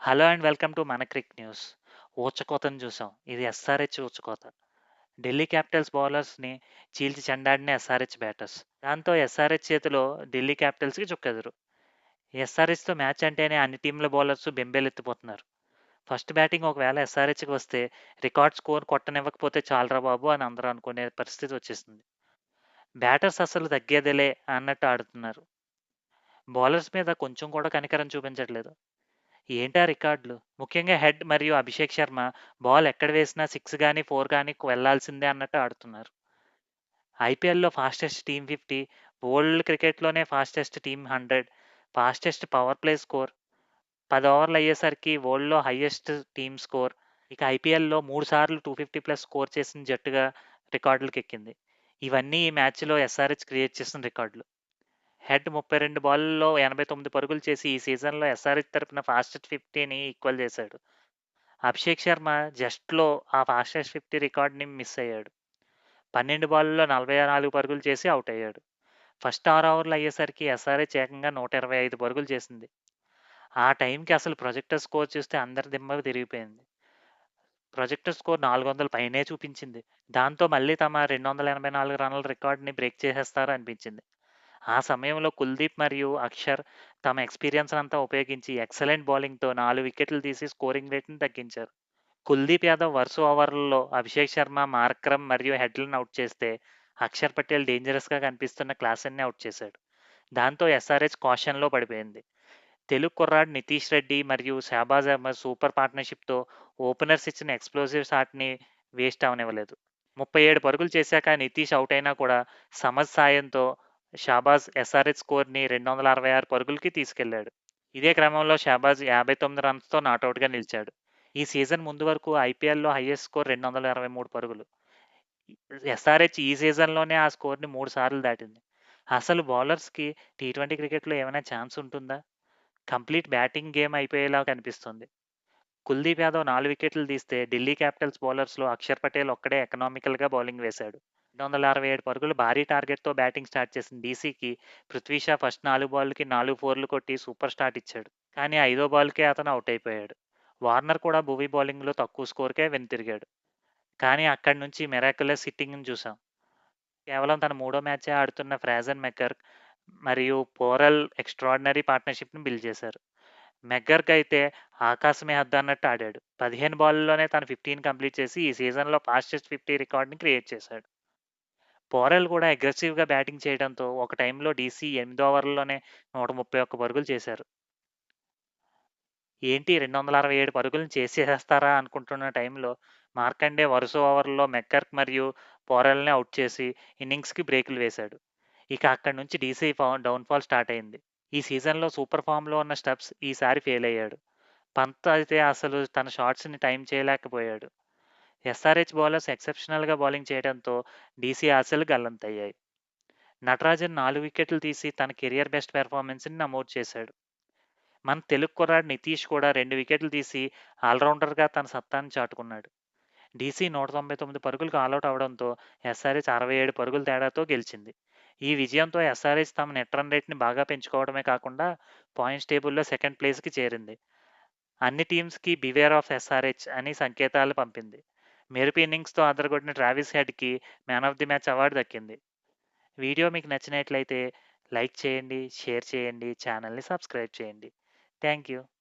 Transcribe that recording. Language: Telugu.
హలో అండ్ వెల్కమ్ టు మన క్రిక్ న్యూస్. ఊచకోతను చూసాం. ఇది ఎస్ఆర్హెచ్ ఊచకోత. ఢిల్లీ క్యాపిటల్స్ బౌలర్స్‌ని చీల్చి చెండాడిన ఎస్ఆర్హెచ్ బ్యాటర్స్. దాంతో ఎస్ఆర్హెచ్ చేతిలో ఢిల్లీ క్యాపిటల్స్‌కి చుక్కెదురు. ఎస్ఆర్హెచ్‌తో మ్యాచ్ అంటేనే అన్ని టీమ్ల బౌలర్స్ బెంబేలెత్తిపోతున్నారు. ఫస్ట్ బ్యాటింగ్ ఒకవేళ ఎస్ఆర్హెచ్‌కి వస్తే రికార్డ్ స్కోర్ కొట్టనివ్వకపోతే చాలురా బాబు అని అందరూ అనుకునే పరిస్థితి వచ్చేసింది. బ్యాటర్స్ అసలు తగ్గేదేలే అన్నట్టు ఆడుతున్నారు. బౌలర్స్ మీద కొంచెం కూడా కనికరం చూపించట్లేదు. ఏంటా రికార్డులు? ముఖ్యంగా హెడ్ మరియు అభిషేక్ శర్మ బాల్ ఎక్కడ వేసినా 6 గానీ, 4 గానీ వెళ్ళాల్సిందే అన్నట్టు ఆడుతున్నారు. ఐపీఎల్‌లో ఫాస్టెస్ట్ టీమ్ 50, వరల్డ్ క్రికెట్‌లోనే fastest team 100, fastest power play score, 10 ఓవర్లు అయ్యేసరికి వరల్డ్‌లో హైయెస్ట్ టీమ్ స్కోర్. ఇక ఐపీఎల్‌లో 3 సార్లు 250+ స్కోర్ చేసిన జట్టుగా రికార్డులకెక్కింది. ఇవన్నీ ఈ మ్యాచ్‌లో ఎస్ఆర్‌హెచ్ క్రియేట్ చేసిన రికార్డులు. హెడ్ 32 బాల్లలో 89 పరుగులు చేసి ఈ సీజన్‌లో ఎస్ఆర్‌హెచ్ తరపున ఫాస్టెస్ట్ 50ని ఈక్వల్ చేశాడు. అభిషేక్ శర్మ జస్ట్‌లో ఆ ఫాస్టెస్ట్ 50 రికార్డ్‌ని మిస్ అయ్యాడు. 12 బాల్లలో 44 పరుగులు చేసి ఔట్ అయ్యాడు. ఫస్ట్ 6 ఓవర్లు అయ్యేసరికి ఎస్ఆర్‌హెచ్ ఏకంగా 125 పరుగులు చేసింది. ఆ టైంకి అసలు ప్రొజెక్టర్ స్కోర్ చూస్తే అందరి దిమ్మ తిరిగిపోయింది. ప్రొజెక్టర్ స్కోర్ 400 పైనే చూపించింది. దాంతో మళ్ళీ తమ 284 రన్‌ల రికార్డ్‌ని బ్రేక్ చేసేస్తారు అనిపించింది. ఆ సమయంలో కుల్దీప్ మరియు అక్షర్ తమ ఎక్స్‌పీరియన్స్ అంతా ఉపయోగించి ఎక్సలెంట్ బౌలింగ్‌తో 4 వికెట్లు తీసి స్కోరింగ్ రేట్‌ని తగ్గించారు. కుల్దీప్ యాదవ్ వరుస ఓవర్లలో అభిషేక్ శర్మ, మార్క్రమ్ మరియు హెడ్లను అవుట్ చేస్తే, అక్షర్ పటేల్ డేంజరస్‌గా కనిపిస్తున్న క్లాసెన్‌ని అవుట్ చేశాడు. దాంతో ఎస్ఆర్‌హెచ్ కాషన్‌లో పడిపోయింది. తెలుగు కుర్రాడు నితీష్ రెడ్డి మరియు షహబాజ్ అహ్మద్ సూపర్ పార్ట్నర్‌షిప్‌తో ఓపెనర్స్ ఇచ్చిన ఎక్స్‌ప్లోజివ్ షాట్‌ని వేస్ట్ అవ్వనివ్వలేదు. 37 పరుగులు చేశాక నితీష్ అవుట్ అయినా కూడా సమద్ సాయంతో షాబాజ్ ఎస్ఆర్‌హెచ్ స్కోర్‌ని 266 పరుగులకి తీసుకెళ్లాడు. ఇదే క్రమంలో షహబాజ్ 59 రన్స్‌తో నాటౌట్‌గా నిలిచాడు. ఈ సీజన్ ముందు వరకు ఐపీఎల్‌లో హైయెస్ట్ స్కోర్ 223 పరుగులు. ఎస్ఆర్‌హెచ్ ఈ సీజన్‌లోనే ఆ స్కోర్‌ని 3 సార్లు దాటింది. అసలు బౌలర్స్‌కి టీ20 క్రికెట్‌లో ఏమైనా ఛాన్స్ ఉంటుందా? కంప్లీట్ బ్యాటింగ్ గేమ్ అయిపోయేలా కనిపిస్తుంది. కుల్దీప్ యాదవ్ 4 వికెట్లు తీస్తే ఢిల్లీ క్యాపిటల్స్ బౌలర్స్‌లో అక్షర్ పటేల్ ఒక్కడే ఎకనామికల్‌గా బౌలింగ్ వేశాడు. 267 పరుగులు భారీ టార్గెట్‌తో బ్యాటింగ్ స్టార్ట్ చేసిన డీసీకి పృథ్వీ షా ఫస్ట్ 4 బాల్‌లకి 4 ఫోర్లు కొట్టి సూపర్ స్టార్ట్ ఇచ్చాడు. కానీ ఐదో బాల్‌కే అతను ఔట్ అయిపోయాడు. వార్నర్ కూడా భువీ బౌలింగ్‌లో తక్కువ స్కోర్‌కే వెనుతిరిగాడు. కానీ అక్కడి నుంచి మిరాక్యులస్ హిట్టింగ్‌ని చూసాం. కేవలం తన మూడో మ్యాచే ఆడుతున్న ఫ్రాజెన్ మెక్కర్క్ మరియు పోరెల్ ఎక్స్ట్రార్డినరీ పార్ట్నర్‌షిప్‌ని బిల్డ్ చేశారు. మెగ్గర్క్ అయితే ఆకాశమే హద్దన్నట్టు ఆడాడు. 15 బాల్‌ల్లోనే తను 15 కంప్లీట్ చేసి ఈ సీజన్‌లో ఫాస్టెస్ట్ 50 రికార్డ్‌ని క్రియేట్ చేశాడు. పోరెల్ కూడా అగ్రెసివ్‌గా బ్యాటింగ్ చేయడంతో ఒక టైంలో డీసీ 8 ఓవర్లలోనే 131 పరుగులు చేశారు. ఏంటి 267 పరుగులను చేసేసేస్తారా అనుకుంటున్న టైంలో మార్కండే వరుస ఓవర్లలో మెక్కర్క్ మరియు పోరెల్‌ని అవుట్ చేసి ఇన్నింగ్స్‌కి బ్రేకులు వేశాడు. ఇక అక్కడి నుంచి డీసీ డౌన్‌ఫాల్ స్టార్ట్ అయింది. ఈ సీజన్‌లో సూపర్ ఫామ్‌లో ఉన్న స్టబ్స్ ఈసారి ఫెయిల్ అయ్యాడు. పంత్ అయితే అసలు తన షాట్స్‌ని టైమ్ చేయలేకపోయాడు. ఎస్ఆర్‌హెచ్ బౌలర్స్ ఎక్సెప్షనల్‌గా బౌలింగ్ చేయడంతో డీసీ ఆశలు గల్లంతయ్యాయి. నటరాజన్ 4 వికెట్లు తీసి తన కెరియర్ బెస్ట్ పెర్ఫార్మెన్స్‌ని నమోదు చేశాడు. మన తెలుగు కుర్రాడు నితీష్ కూడా 2 వికెట్లు తీసి ఆల్రౌండర్‌గా తన సత్తాను చాటుకున్నాడు. డీసీ 199 పరుగులకు ఆలౌట్ అవడంతో ఎస్ఆర్‌హెచ్ 67 పరుగుల తేడాతో గెలిచింది. ఈ విజయంతో ఎస్ఆర్‌హెచ్ తమ నెట్ రన్ రేట్‌ని బాగా పెంచుకోవడమే కాకుండా పాయింట్స్ టేబుల్‌లో సెకండ్ ప్లేస్‌కి చేరింది. అన్ని టీమ్స్‌కి బివేర్ ఆఫ్ ఎస్ఆర్‌హెచ్ అని సంకేతాలు పంపింది. మెరుపు ఇన్నింగ్స్‌తో అదరగొట్టిన ట్రావిస్ హెడ్‌కి man of the match award దక్కింది. వీడియో మీకు నచ్చినట్లయితే లైక్ చేయండి, షేర్ చేయండి, ఛానల్‌ని సబ్స్క్రైబ్ చేయండి. Thank you.